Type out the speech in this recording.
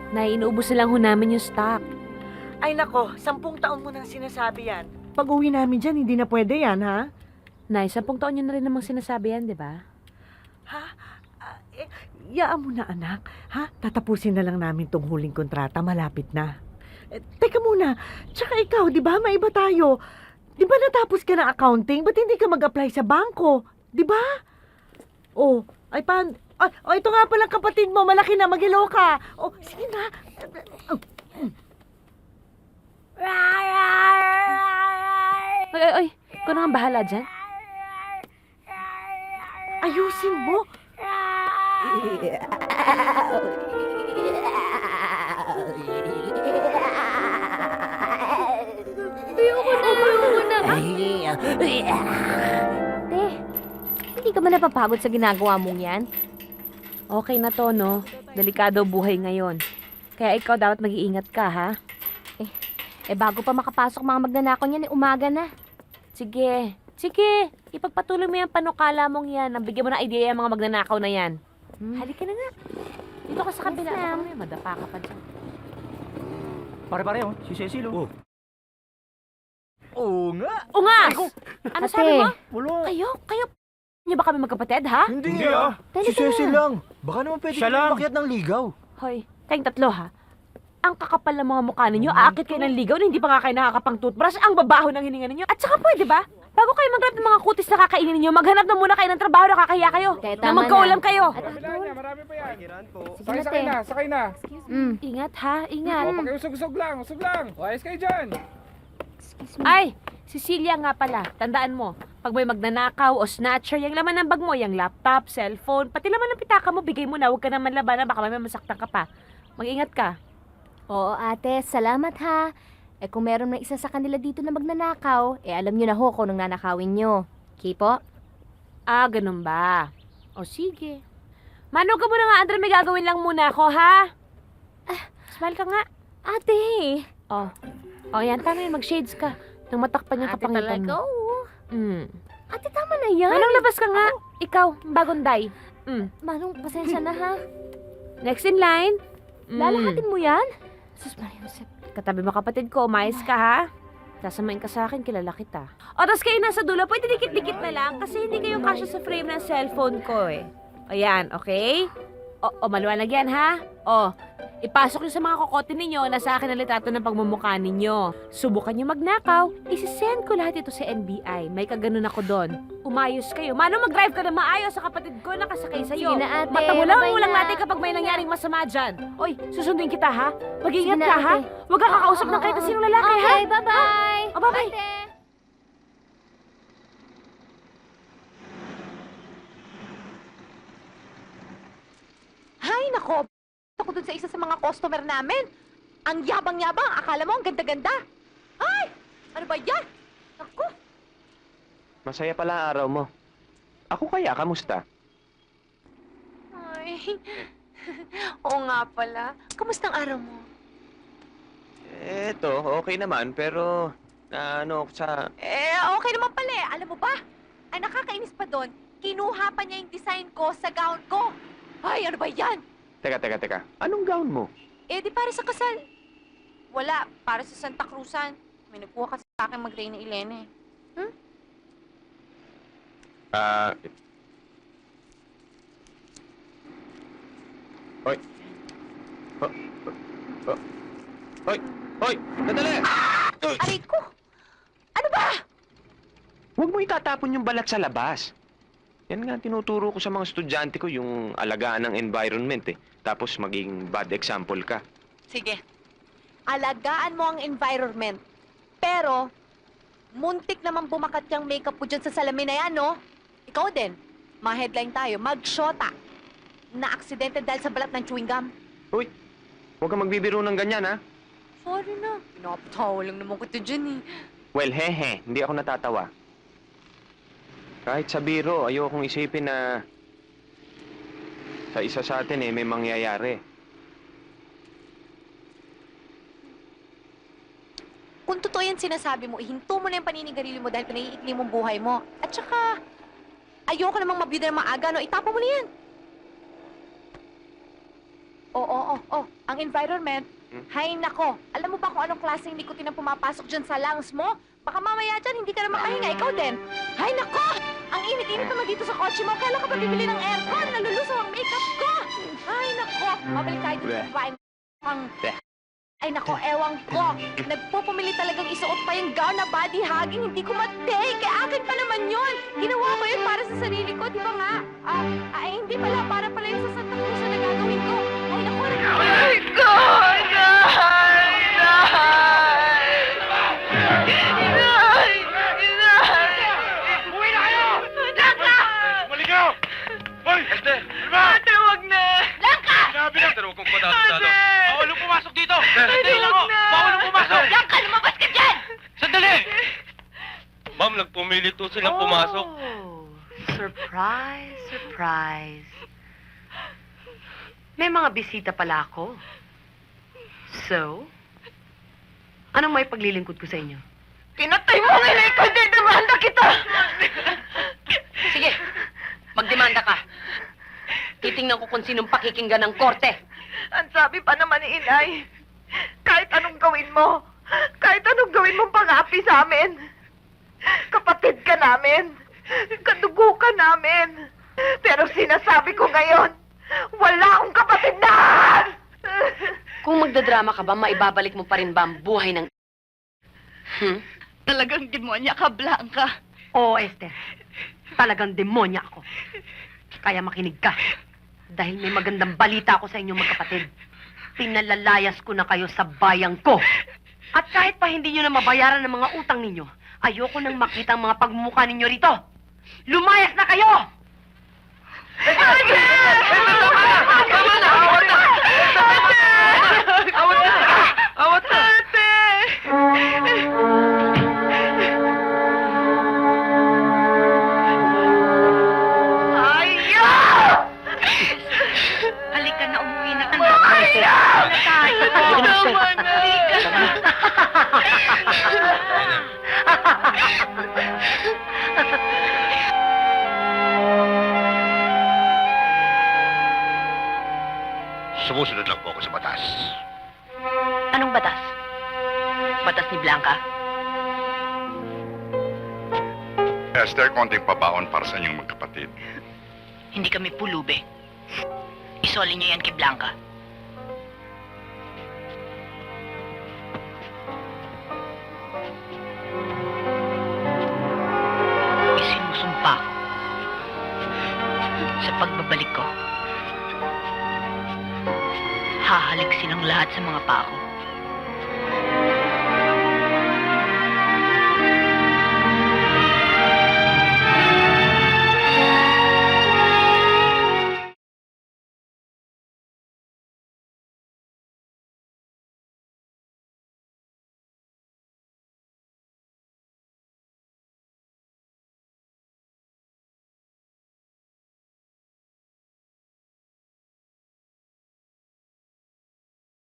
Nay, inuubos na lang ho namin yung stock. Ay nako, 10 taon mo nang sinasabi yan. Pag uwi namin dyan, hindi na pwede yan, ha? Nay, 10 taon nyo na rin namang sinasabi yan, di ba? Ha? Yaan mo na, anak. Ha? Tatapusin na lang namin tong huling kontrata. Malapit na. Teka muna. Tsaka ikaw, di ba? May iba tayo. Di ba natapos ka ng accounting? Ba't hindi ka mag-apply sa bangko? Di ba? Oh, ay ito nga palang kapatid mo. Malaki na. Mag-hello ka. Oh, sige na. Ay, ikaw na nga bahala dyan. Ayusin mo. Ayoko na. Te, hindi ka ba napapagod sa ginagawa mong yan? Okay na to, no? Delikado buhay ngayon. Kaya ikaw dapat mag-iingat ka, ha? Bago pa makapasok mga magnanakaw niyan, umaga na. Sige. Ipagpatuloy mo yung panukala mong yan. Ang bigyan mo ng idea yung mga magnanakaw na yan. Halika na nga. Dito ka sa kabila. Yes, ma'am. Madapa ka pa dyan. Pare-pare, oh. Si Cecil, oh. Oo nga. Ungas! Ano Ate. sabi mo? Wala. Kayo niyo ba kami magkapatid, ha? Hindi ah. Si Talaga Cecil na. lang. Baka naman pwede Siya lang. makiat ng ligaw. Hoy, kayong tatlo, ha? Ang kakapal ng mga mukha ninyo, aakit kayo ng ligaw na hindi pa nga kayo nakakapang toothbrush, ang babaho ng hininga ninyo. At saka pwede ba? Bago kayo mag-grab ng mga kutis na kakainin ninyo, maghanap na muna kayo ng trabaho na kakahiya kayo. Kaya Na tama magkaulam na. kayo. At Marami pa yan. sige Sakay na, na, sakay na. Ingat, ha? Ingat. O, pakiusog-usog lang, usog lang. O, ayos kayo dyan. Ay, Cecilia nga pala, tandaan mo, pag may magnanakaw o snatcher, yung laman ng bag mo, yung laptop, cellphone, pati laman ng pitaka mo, bigay mo na, huwag ka naman labanan, baka may masaktan ka pa. Mag-ingat ka. Oo, ate, salamat ha. Kung meron na isa sa kanila dito na magnanakaw, alam nyo na ho kung anong nanakawin nyo. Okay po? Ah, ganun ba? O sige. Mano ka muna nga, Andre, may gagawin lang muna ako, ha? Smile ka nga. Ate! O yan, tama yun, mag-shades ka. Nang matakpan yung kapangitan mo. oo. Ate, tama na yan. Manong, labas ka nga. Ikaw, bagong day. Manong, pasensya na ha. Next in line. Lalahatin mo yan? Sus, Maria Josep. Katabi mo kapatid ko, umayos ka, ha? Sasamain ka sa akin, kilala kita. O, tas kayo nasa dulo, pwede dikit-dikit na lang kasi hindi kayo kasya sa frame ng cellphone ko, eh. O, yan, okay? O, maliwanag yan, ha? O, ipasok nyo sa mga kokote ninyo na sa akin ang litrato ng pagmumukha ninyo. Subukan nyo magnakaw, isisend ko lahat ito sa NBI. May kaganon ako doon. Umayos kayo. Mano, mag-drive ka na maayos sa kapatid ko nakasakay sa'yo. Sige na, ate. Mata mo lang, Bye-bye ulang na. natin kapag may nangyaring masama dyan. Oy, susunduin kita, ha? Mag-ingat Sige na, ka, ha? ate. Huwag ka kakausap ng kahit na sinong lalaki, ha? Okay, bye-bye! O, bye-bye. Ate! Hay, nako! Ako dun sa isa sa mga customer namin. Ang yabang-yabang. Akala mo ang ganda-ganda. Ay! Ano ba yan? Naku! Masaya pala ang araw mo. Ako kaya, kamusta? Ay. Oo nga pala. Kamusta ang araw mo? Eto, okay naman, pero sa... Okay naman pala eh. Alam mo ba? Ay, nakakainis pa doon. Kinuha pa niya yung design ko sa gown ko. Ay, ano ba yan? Teka. Anong gown mo? Di para sa kasal. Wala, para sa Santa Cruzan. May nagkuha kasi sa akin mag-Reyna Elena eh. Hoy! Hoy! Sandali! Aray ko! Ano ba? Huwag mo itatapon yung balat sa labas. Yan nga ang tinuturo ko sa mga estudyante ko, yung alagaan ng environment eh. Tapos maging bad example ka. Sige. Alagaan mo ang environment. Pero, muntik naman bumakat yung makeup ko dyan sa salamin na yan, no? Ikaw din. Ma-headline tayo. Mag-shota. Na-aksidente dahil sa balat ng chewing gum. Uy! Huwag kang magbibiro ng ganyan, ha? Sorry na. Pinapatawa lang naman ko ito dyan, eh. Well, hehe. Hindi ako natatawa. Kahit sa biro, ayokong isipin na sa isa sa atin may mangyayari. Kung totoo yan sinasabi mo, ihinto mo na yung paninigarilyo mo dahil pinaiikli mong buhay mo. At saka, ayoko namang mabiyuda ng maaga, no? Itapon mo na yan. ang environment, hay nako. Alam mo ba kung anong klaseng nikotin ang pumapasok dyan sa lungs mo? Baka mamaya dyan, hindi ka na makahinga. Ikaw din. Hay nako! Ang init-init naman dito sa kotse mo. Kailan ka pa bibili ng aircon? Nalulusaw ang makeup ko. Ay nako! Mabalik tayo dito sa babaeng Ay nako, ewan ko. Nagpupumili talagang isuot pa yung gown na body hugging. Hindi ko matake. Kaya akin pa naman yun. Ginawa ko yun para sa sarili ko, di ba nga? Ay, hindi pala. Para pala yun sa Santa Cruz na gagawin ko. Ay nako, Uwi na kayo! Maligaw! Hoy! Esther! Diba? Ate, wag na! Langka! Sinabi na! Pero huwag kong padalo-dalo. Bawal yung pumasok dito! Sandali lang ako! Bawal yung pumasok! Langka, lumabas ka dyan! Sandali! Ma'am, nagpumilit to silang pumasok. Surprise, surprise. May mga bisita pala ako. So, anong may paglilingkod ko sa inyo? Pinatay mo ang inay ko! Demanda kita! Sige, magdemanda ka. Titingnan ko kung sinong pakikinggan ng korte. Ang sabi pa naman ni inay, kahit anong gawin mo, kahit anong gawin mong pang-api sa amin, kapatid ka namin, kadugo ka namin. Pero sinasabi ko ngayon, wala akong kapatid na! Kung magdadrama ka ba, maibabalik mo pa rin ba ang buhay ng... Talagang demonya ka, Blanca. Oo, Esther. Talagang demonya ako. Kaya makinig ka. Dahil may magandang balita ako sa inyong magkapatid. Pinalalayas ko na kayo sa bayang ko. At kahit pa hindi nyo na mabayaran ng mga utang ninyo, ayoko nang makita ang mga pagmumukha ninyo rito. Lumayas na kayo! Tama na! Awat na! Awat na! Awat na! Halika na, umuwi na tayo. Tama na. Sumusunod lang po ako sa batas. Anong batas? Batas ni Blanca? Esther, konting pabaon para sa inyong magkapatid. Hindi kami pulube. Isoli niyo yan kay Blanca. Isinusumpa ko sa pagbabalik ko. Hahalik silang lahat sa mga pako.